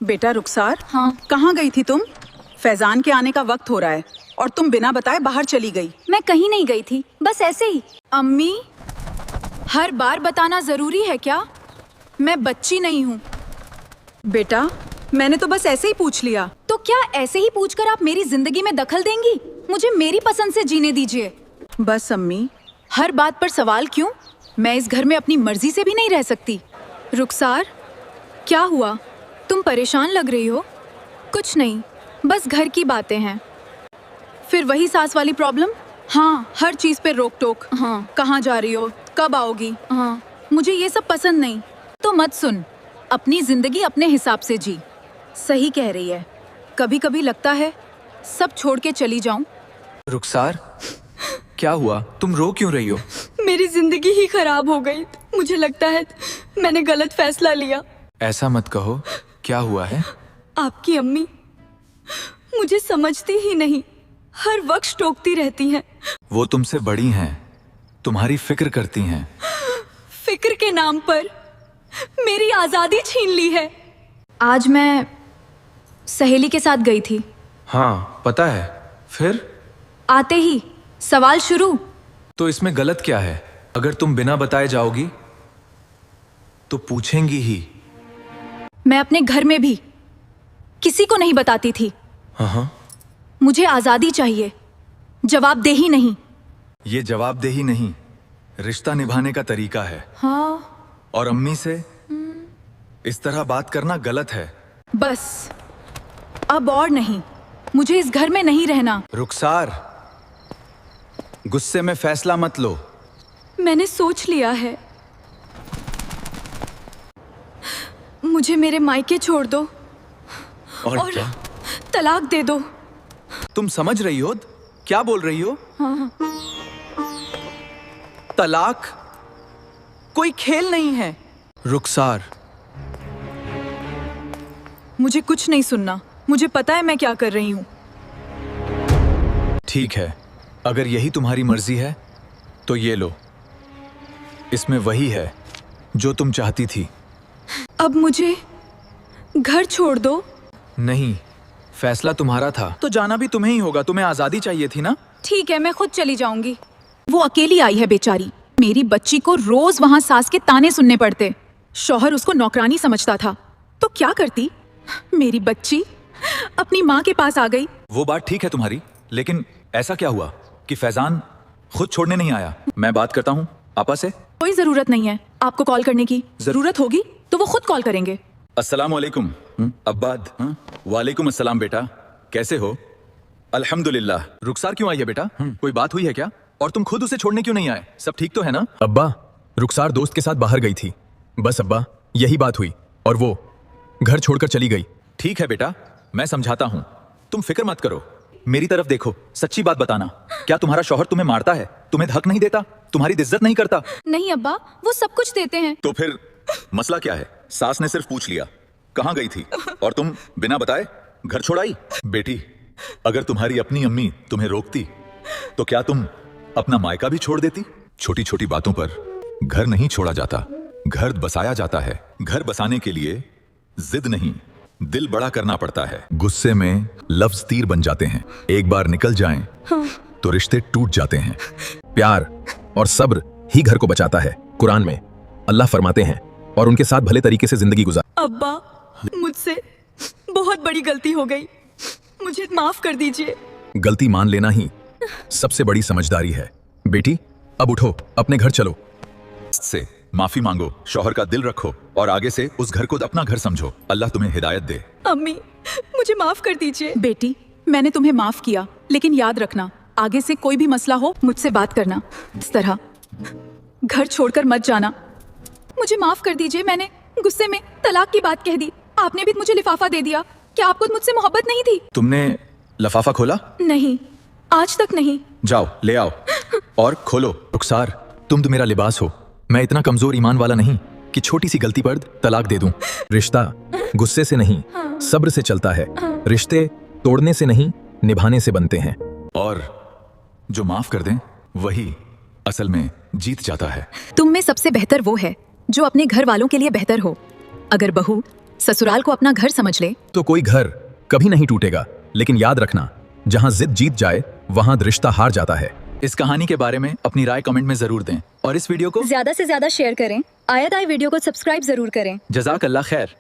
बेटा रुखसार, हाँ। कहाँ गई थी तुम? फैजान के आने का वक्त हो रहा है और तुम बिना बताए बाहर चली गई। मैं कहीं नहीं गई थी, बस ऐसे ही। अम्मी, हर बार बताना जरूरी है क्या? मैं बच्ची नहीं हूँ। बेटा, मैंने तो बस ऐसे ही पूछ लिया। तो क्या ऐसे ही पूछकर आप मेरी जिंदगी में दखल देंगी? मुझे मेरी पसंद से जीने दीजिए। बस अम्मी, हर बात पर सवाल क्यों? मैं इस घर में अपनी मर्जी से भी नहीं रह सकती। रुखसार, क्या हुआ? तुम परेशान लग रही हो। कुछ नहीं, बस घर की बातें हैं। फिर वही सास वाली प्रॉब्लम? हाँ, हर चीज पे रोक टोक। हाँ। कहाँ जा रही हो, कब आओगी? हाँ। मुझे ये सब पसंद नहीं। तो मत सुन, अपनी जिंदगी अपने हिसाब से जी। सही कह रही है। कभी कभी लगता है सब छोड़ के चली जाऊं। रुखसार, क्या हुआ? तुम रो क्यों रही हो? मेरी जिंदगी ही खराब हो गई। मुझे लगता है मैंने गलत फैसला लिया। ऐसा मत कहो। क्या हुआ है? आपकी अम्मी मुझे समझती ही नहीं, हर वक्त टोकती रहती हैं। वो तुमसे बड़ी हैं, तुम्हारी फिक्र करती हैं। फिक्र के नाम पर मेरी आजादी छीन ली है। आज मैं सहेली के साथ गई थी। हाँ, पता है। फिर? आते ही सवाल शुरू। तो इसमें गलत क्या है? अगर तुम बिना बताए जाओगी तो पूछेंगी ही। मैं अपने घर में भी किसी को नहीं बताती थी। हाँ, मुझे आजादी चाहिए, जवाबदेही नहीं। ये जवाबदेही नहीं, रिश्ता निभाने का तरीका है। हाँ। और अम्मी से इस तरह बात करना गलत है। बस, अब और नहीं। मुझे इस घर में नहीं रहना। रुखसार, गुस्से में फैसला मत लो। मैंने सोच लिया है। मुझे मेरे मायके छोड़ दो और और क्या? तलाक दे दो। तुम समझ रही हो क्या बोल रही हो? तलाक कोई खेल नहीं है। रुखसार, मुझे कुछ नहीं सुनना। मुझे पता है मैं क्या कर रही हूँ। ठीक है, अगर यही तुम्हारी मर्जी है तो ये लो। इसमें वही है जो तुम चाहती थी। अब मुझे घर छोड़ दो। नहीं, फैसला तुम्हारा था तो जाना भी तुम्हें ही होगा। तुम्हें आजादी चाहिए थी ना? ठीक है, मैं खुद चली जाऊंगी। वो अकेली आई है बेचारी। मेरी बच्ची को रोज वहां सास के ताने सुनने पड़ते। शौहर उसको नौकरानी समझता था, तो क्या करती? मेरी बच्ची अपनी माँ के पास आ गई। वो बात ठीक है तुम्हारी, लेकिन ऐसा क्या हुआ कि फैजान खुद छोड़ने नहीं आया? मैं बात करता हूँ आपा से। कोई जरूरत नहीं है आपको कॉल करने की। जरूरत होगी तो वो खुद कॉल करेंगे। अस्सलाम वालेकुम अब्बाद। वालेकुम अस्सलाम बेटा, कैसे हो? अल्हम्दुलिल्लाह। रुखसार क्यों आई है बेटा? कोई बात हुई है क्या? और तुम खुद उसे छोड़ने क्यों नहीं आए? सब ठीक तो है ना? अब्बा, रुखसार दोस्त के साथ बाहर गई थी। बस अब्बा, यही बात हुई और वो घर छोड़कर चली गई। ठीक है बेटा, मैं समझाता हूँ। तुम फिक्र मत करो, मेरी तरफ देखो, सच्ची बात बताना। क्या तुम्हारा शौहर तुम्हें मारता है, तुम्हें हक नहीं देता, तुम्हारी इज्जत नहीं करता? नहीं अब्बा, वो सब कुछ देते हैं। तो फिर मसला क्या है? सास ने सिर्फ पूछ लिया कहाँ गई थी और तुम बिना बताए घर छोड़ आई। बेटी, अगर तुम्हारी अपनी अम्मी तुम्हें रोकती तो क्या तुम अपना मायका भी छोड़ देती? छोटी छोटी बातों पर घर नहीं छोड़ा जाता, घर बसाया जाता है। घर बसाने के लिए जिद नहीं, दिल बड़ा करना पड़ता है। गुस्से में लफ्ज तीर बन जाते हैं, एक बार निकल जाएं तो रिश्ते टूट जाते हैं। प्यार और सब्र ही घर को बचाता है। कुरान में अल्लाह फरमाते हैं, और उनके साथ भले तरीके से जिंदगी गुजार। अब्बा, मुझसे बहुत बड़ी गलती हो गई, मुझे माफ कर दीजिए। गलती मान लेना ही सबसे बड़ी समझदारी है। बेटी, अब उठो, अपने घर चलो। से माफी मांगो, शौहर का दिल रखो और आगे से उस घर को अपना घर समझो। अल्लाह तुम्हें हिदायत दे। अम्मी, मुझे माफ कर दीजिए। बेटी, मैंने तुम्हें माफ किया, लेकिन याद रखना, आगे से कोई भी मसला हो मुझसे बात करना। इस तरह घर छोड़कर मत जाना। मुझे माफ कर दीजिए, मैंने गुस्से में तलाक की बात कह दी। आपने भी मुझे लिफाफा दे दिया। क्या आपको मुझसे मोहब्बत नहीं थी? तुमने लफाफा खोला? नहीं, आज तक नहीं। जाओ ले आओ और खोलो। रुखसार, तुम तो मेरा लिबास हो। मैं इतना कमजोर ईमान वाला नहीं कि छोटी सी गलती पर तलाक दे दूं। रिश्ता गुस्से से नहीं, सब्र से चलता है। रिश्ते तोड़ने से नहीं, निभाने से बनते हैं। और जो माफ कर दें वही असल में जीत जाता है। तुम में सबसे बेहतर वो है जो अपने घर वालों के लिए बेहतर हो। अगर बहू ससुराल को अपना घर समझ ले। तो कोई घर कभी नहीं टूटेगा, लेकिन याद रखना, जहां जिद जीत जाए वहां रिश्ता हार जाता है। इस कहानी के बारे में अपनी राय कमेंट में जरूर दें और इस वीडियो को ज्यादा से ज्यादा शेयर करें। आयत आई वीडियो को सब्सक्राइब जरूर करें। जज़ाक अल्लाह खैर।